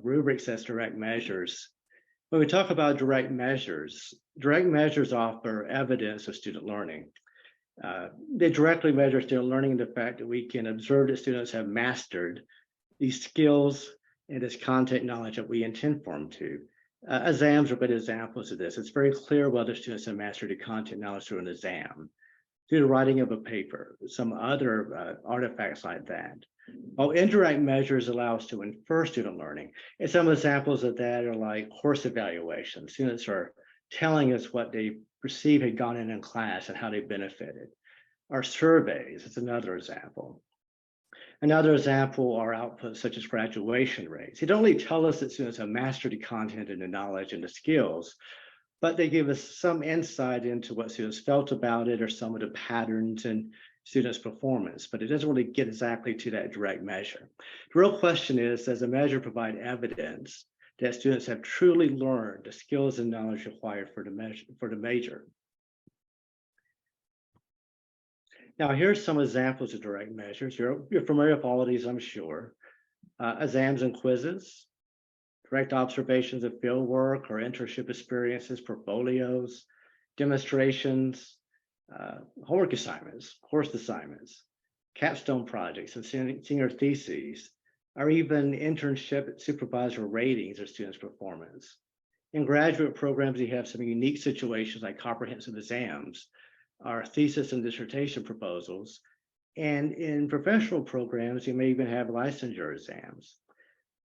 rubrics as direct measures. When we talk about direct measures offer evidence of student learning. They directly measure student learning in the fact that we can observe that students have mastered these skills and this content knowledge that we intend for them to. Exams are good examples of this. It's very clear whether students have mastered the content knowledge through an exam, through the writing of a paper, some other artifacts like that. While indirect measures allow us to infer student learning, and some examples of that are like course evaluation. Students are telling us what they perceive had gone in class and how they benefited. Our surveys is another example. Another example are outputs such as graduation rates. They don't only tell us that students have mastered the content and the knowledge and the skills, but they give us some insight into what students felt about it or some of the patterns in students' performance, but it doesn't really get exactly to that direct measure. The real question is, does the measure provide evidence that students have truly learned the skills and knowledge required for the major? Now, here's some examples of direct measures. You're familiar with all of these, I'm sure. Exams and quizzes, direct observations of field work or internship experiences, portfolios, demonstrations, homework assignments, course assignments, capstone projects and senior theses, or even internship supervisor ratings of students' performance. In graduate programs, you have some unique situations like comprehensive exams, our thesis and dissertation proposals. And in professional programs, you may even have licensure exams.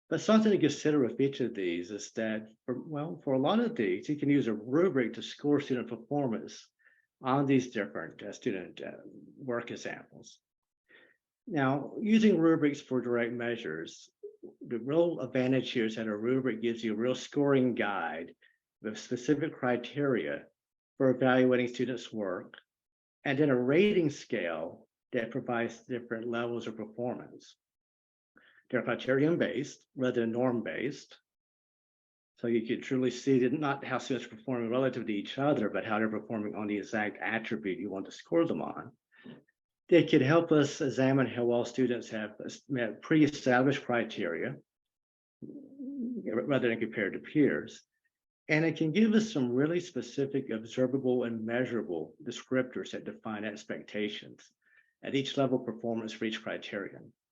But something to consider with each of these is that, for a lot of these, you can use a rubric to score student performance on these different student work examples. Now, using rubrics for direct measures, the real advantage here is that a rubric gives you a real scoring guide with specific criteria for evaluating students' work, and then a rating scale that provides different levels of performance. They're criterion-based rather than norm-based. So you can truly see not how students are performing relative to each other, but how they're performing on the exact attribute you want to score them on. They can help us examine how well students have met pre-established criteria rather than compared to peers. And it can give us some really specific, observable, and measurable descriptors that define expectations at each level of performance for each criterion.